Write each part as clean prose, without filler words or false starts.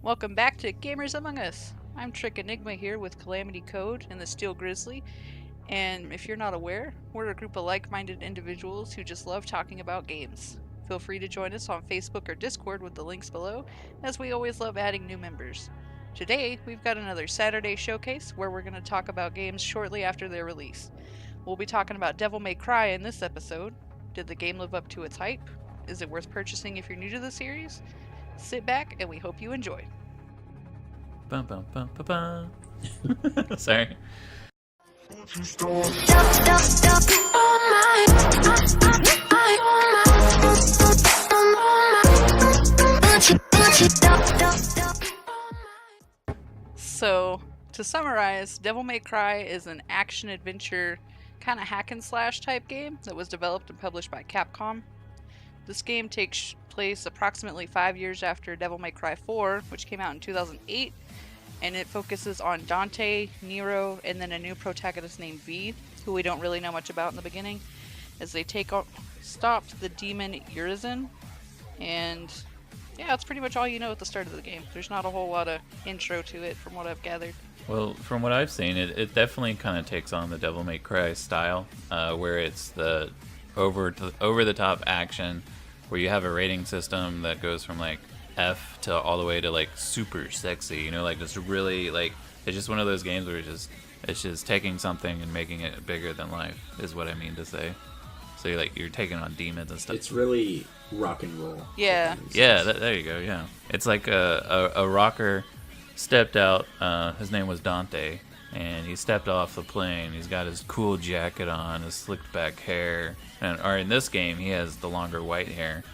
Welcome back to Gamers Among Us. I'm Trick Enigma here with Calamity Code and the Steel Grizzly, and if you're not aware, we're a group of like-minded individuals who just love talking about games. Feel free to join us on Facebook or Discord with the links below, as we always love adding new members. Today, we've got another Saturday showcase where we're going to talk about games shortly after their release. We'll be talking about Devil May Cry in this episode. Did the game live up to its hype? Is it worth purchasing if you're new to the series? Sit back and we hope you enjoy. Bum, bum, bum, bum, bum. Sorry. So, to summarize, Devil May Cry is an action-adventure, kind of hack-and-slash type game that was developed and published by Capcom. This game takes place approximately 5 years after Devil May Cry 4, which came out in 2008, and it focuses on Dante, Nero, and then a new protagonist named V, who we don't really know much about in the beginning, as they stop the demon Urizen, and yeah, that's pretty much all you know at the start of the game. There's not a whole lot of intro to it from what I've gathered. Well, from what I've seen, it definitely kind of takes on the Devil May Cry style, where it's the over-the-top action, where you have a rating system that goes from like F to all the way to like super sexy. You know, like just really like it's just one of those games where it's just taking something and making it bigger than life is what I mean to say. So you're taking on demons and stuff. It's really rock and roll. Yeah. Yeah, there you go. Yeah, it's like a rocker stepped out. His name was Dante, and he stepped off the plane. He's got his cool jacket on, his slicked back hair, or in this game he has the longer white hair,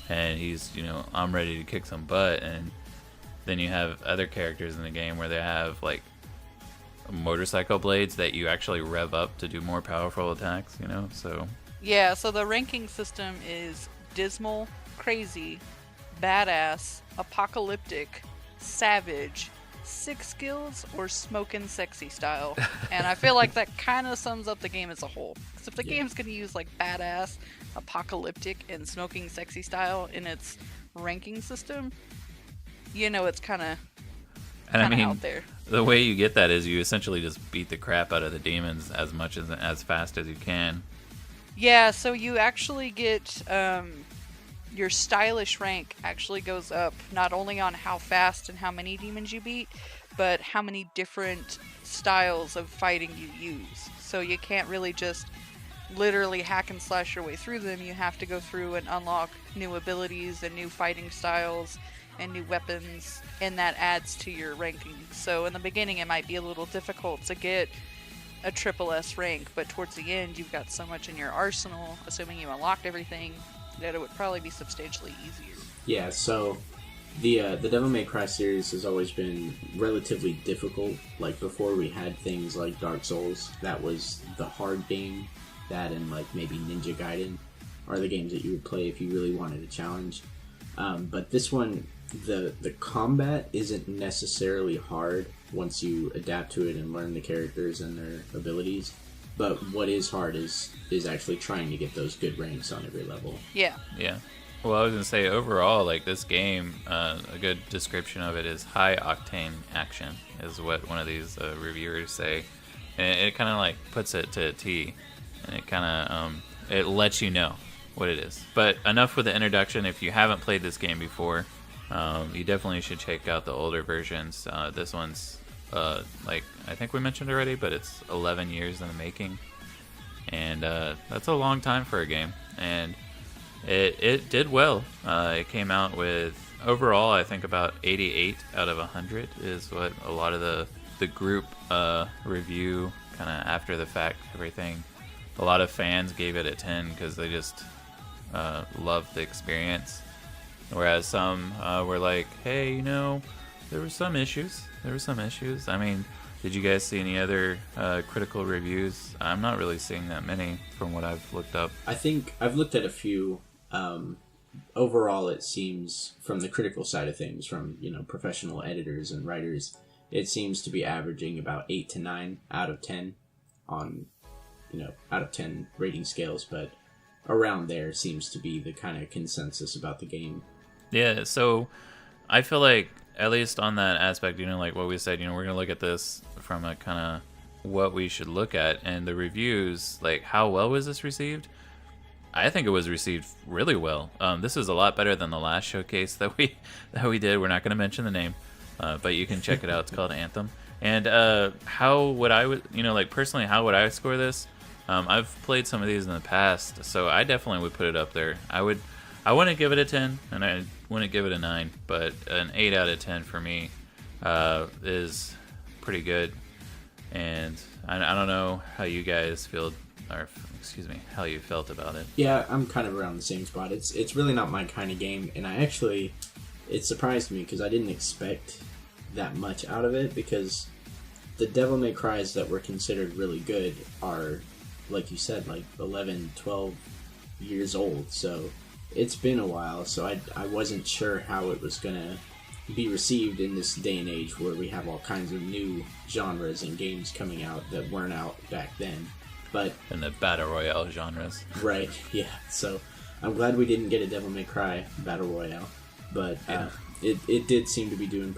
and he's I'm ready to kick some butt. And then you have other characters in the game where they have like motorcycle blades that you actually rev up to do more powerful attacks. So. Yeah, so the ranking system is dismal, crazy, badass, apocalyptic, savage, 6 skills, or smokin' sexy style. And I feel like that kind of sums up the game as a whole. Because if the game's going to use like badass, apocalyptic, and smoking sexy style in its ranking system, it's kind of out there. The way you get that is you essentially just beat the crap out of the demons as fast as you can. Yeah, so you actually get your stylish rank actually goes up not only on how fast and how many demons you beat, but how many different styles of fighting you use. So you can't really just literally hack and slash your way through them. You have to go through and unlock new abilities and new fighting styles and new weapons, and that adds to your ranking. So in the beginning it might be a little difficult to get a triple S rank, but towards the end you've got so much in your arsenal, assuming you unlocked everything, that it would probably be substantially easier. Yeah, so the Devil May Cry series has always been relatively difficult. Like before we had things like Dark Souls, that was the hard game. That and like maybe Ninja Gaiden are the games that you would play if you really wanted a challenge. But this one, the combat isn't necessarily hard once you adapt to it and learn the characters and their abilities. But what is hard is actually trying to get those good ranks on every level. Yeah. Well, I was going to say, overall, like this game, a good description of it is high octane action, is what one of these reviewers say. And it kind of like puts it to a T, and it kind of it lets you know what it is. But enough with the introduction. If you haven't played this game before, you definitely should check out the older versions. This one's like I think we mentioned already, but it's 11 years in the making, and that's a long time for a game. And it did well. It came out with overall I think about 88 out of 100 is what a lot of the group review kind of after the fact everything. A lot of fans gave it a 10 because they just loved the experience, whereas some were like, hey, there were some issues. I mean, did you guys see any other critical reviews? I'm not really seeing that many from what I've looked up. I think I've looked at a few. Overall, it seems, from the critical side of things, from professional editors and writers, it seems to be averaging about 8 to 9 out of 10 on out of 10 rating scales, but around there seems to be the kind of consensus about the game. Yeah, so I feel like at least on that aspect, like what we said, we're gonna look at this from a kind of what we should look at, and the reviews, like how well was this received? I think it was received really well. This is a lot better than the last showcase that we did. We're not going to mention the name, but you can check it out. It's called Anthem. And how would I, like personally, how would I score this? I've played some of these in the past, so I definitely would put it up there. I wouldn't give it a 10, and I wouldn't give it a 9, but an 8 out of 10 for me is pretty good. And I don't know how you guys feel, or how you felt about it. Yeah, I'm kind of around the same spot. It's really not my kind of game, and it surprised me because I didn't expect that much out of it, because the Devil May Cries that were considered really good are, like you said, like 11, 12 years old, so it's been a while, so I wasn't sure how it was going to be received in this day and age where we have all kinds of new genres and games coming out that weren't out back then. But in the Battle Royale genres. Right, yeah. So I'm glad we didn't get a Devil May Cry Battle Royale. But it did seem to be doing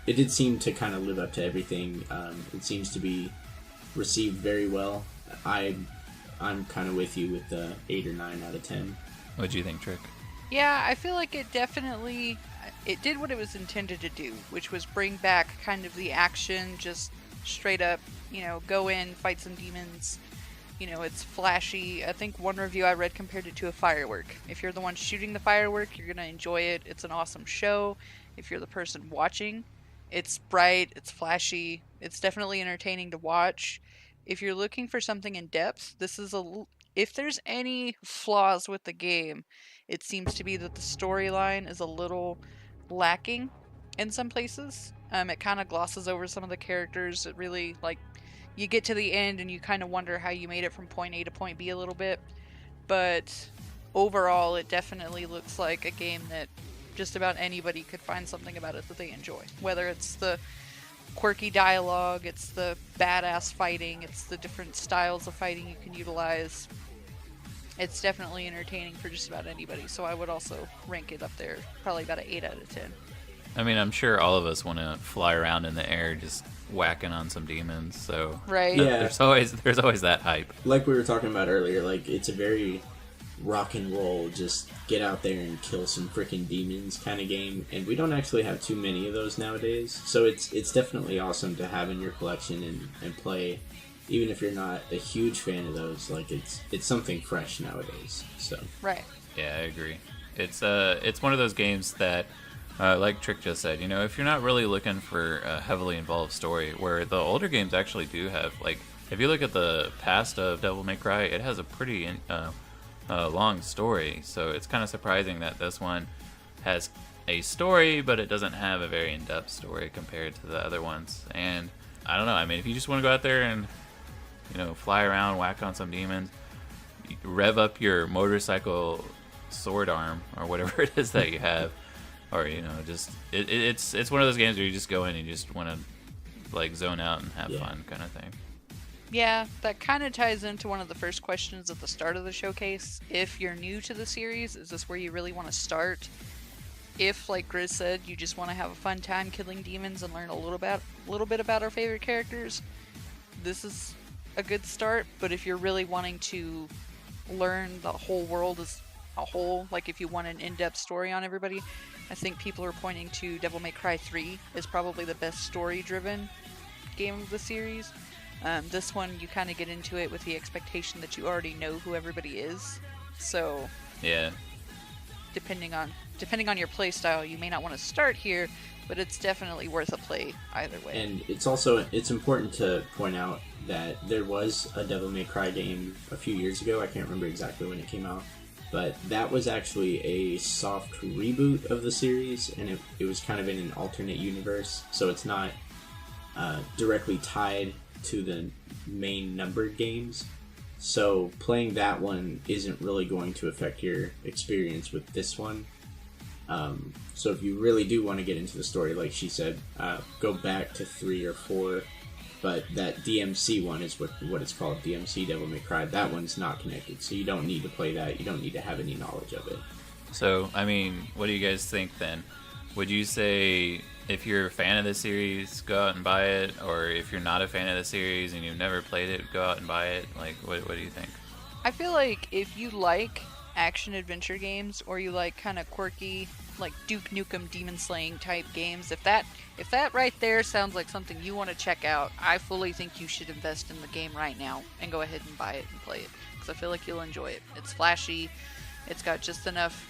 it did seem to kind of live up to everything. It seems to be received very well. I'm kind of with you with the 8 or 9 out of 10. What do you think, Trick? Yeah, I feel like it did what it was intended to do, which was bring back kind of the action, just straight up, go in, fight some demons. It's flashy. I think one review I read compared it to a firework. If you're the one shooting the firework, you're going to enjoy it. It's an awesome show. If you're the person watching, it's bright, it's flashy, it's definitely entertaining to watch. If you're looking for something in depth, if there's any flaws with the game, it seems to be that the storyline is a little lacking in some places. It kind of glosses over some of the characters. It really, you get to the end and you kind of wonder how you made it from point A to point B a little bit. But overall, it definitely looks like a game that just about anybody could find something about it that they enjoy. Whether it's the quirky dialogue, it's the badass fighting, it's the different styles of fighting you can utilize. It's definitely entertaining for just about anybody. So I would also rank it up there, probably about an 8 out of 10. I mean, I'm sure all of us want to fly around in the air just whacking on some demons, so right. Yeah. There's always that hype. Like we were talking about earlier, it's a very rock and roll, just get out there and kill some freaking demons kind of game, and we don't actually have too many of those nowadays, so it's definitely awesome to have in your collection and play, even if you're not a huge fan of those. It's something fresh nowadays. So right. Yeah, I agree. It's one of those games that like Trick just said, if you're not really looking for a heavily involved story, where the older games actually do have, if you look at the past of Devil May Cry, it has a pretty long story, so it's kind of surprising that this one has a story, but it doesn't have a very in-depth story compared to the other ones. And I don't know, I mean, if you just want to go out there and, fly around, whack on some demons, rev up your motorcycle sword arm, or whatever it is that you have, or, just, it's one of those games where you just go in and you just want to, zone out and have fun kind of thing. Yeah, that kind of ties into one of the first questions at the start of the showcase. If you're new to the series, is this where you really want to start? If, like Grizz said, you just want to have a fun time killing demons and learn a little bit about our favorite characters, this is a good start. But if you're really wanting to learn the whole world as a whole, if you want an in-depth story on everybody, I think people are pointing to Devil May Cry 3 is probably the best story-driven game of the series. This one, you kind of get into it with the expectation that you already know who everybody is. So, yeah, depending on your play style, you may not want to start here, but it's definitely worth a play either way. And it's important to point out that there was a Devil May Cry game a few years ago. I can't remember exactly when it came out, but that was actually a soft reboot of the series, and it was kind of in an alternate universe, so it's not directly tied to the main numbered games. So playing that one isn't really going to affect your experience with this one. So if you really do want to get into the story, like she said, go back to 3 or 4. But that DMC one is what it's called, DMC Devil May Cry. That one's not connected, so you don't need to play that. You don't need to have any knowledge of it. So, I mean, what do you guys think then? would you say if you're a fan of the series, go out and buy it, or if you're not a fan of the series and you've never played it, go out and buy it? Like, what do you think? I feel like if you like action adventure games, or you like kind of quirky, like Duke Nukem Demon Slaying type games, if that right there sounds like something you want to check out, I fully think you should invest in the game right now and go ahead and buy it and play it, because I feel like you'll enjoy it. It's flashy, it's got just enough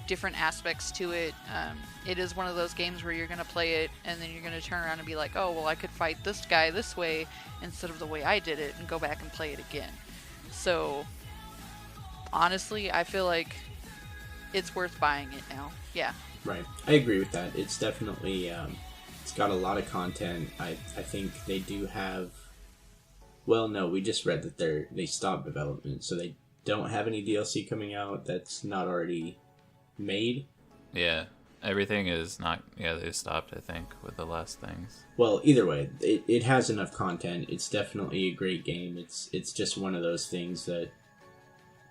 different aspects to it. It is one of those games where you're going to play it and then you're going to turn around and be like, oh, well, I could fight this guy this way instead of the way I did it, and go back and play it again. So honestly, I feel like it's worth buying it now. Yeah. Right. I agree with that. It's definitely, it's got a lot of content. I think they do have, well, no, we just read that they stopped development, so they don't have any DLC coming out that's not already made. Yeah. Everything is not, yeah, they stopped, I think, with the last things. Well, either way, it has enough content. It's definitely a great game. It's just one of those things that,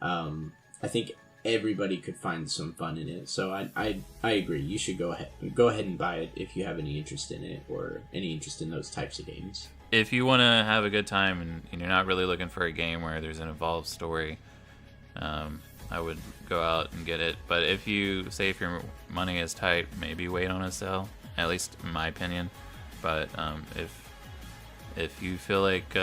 I think everybody could find some fun in it. So I agree. You should go ahead and buy it if you have any interest in it, or any interest in those types of games. If you want to have a good time and you're not really looking for a game where there's an involved story, I would go out and get it. But if your money is tight, maybe wait on a sale, at least in my opinion. But if you feel like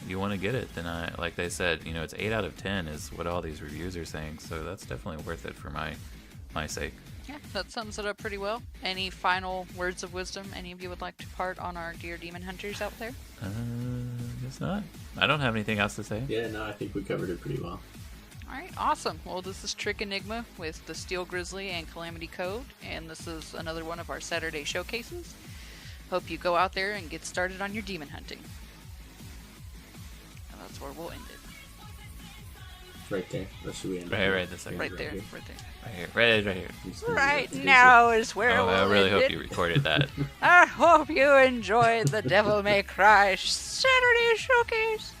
you want to get it, then like they said, it's 8 out of 10 is what all these reviews are saying, so that's definitely worth it for my sake. Yeah, that sums it up pretty well. Any final words of wisdom any of you would like to part on our dear demon hunters out there? Guess not. I don't have anything else to say. Yeah, no, I think we covered it pretty well. Alright, awesome. Well, this is Trick Enigma with the Steel Grizzly and Calamity Code, and this is another one of our Saturday showcases. Hope you go out there and get started on your demon hunting. And that's where we'll end it. Right there. Or should we end Right this second. Right there. Right here. Right now is where we'll I really end hope it. you recorded that. I hope you enjoyed the Devil May Cry Saturday Showcase.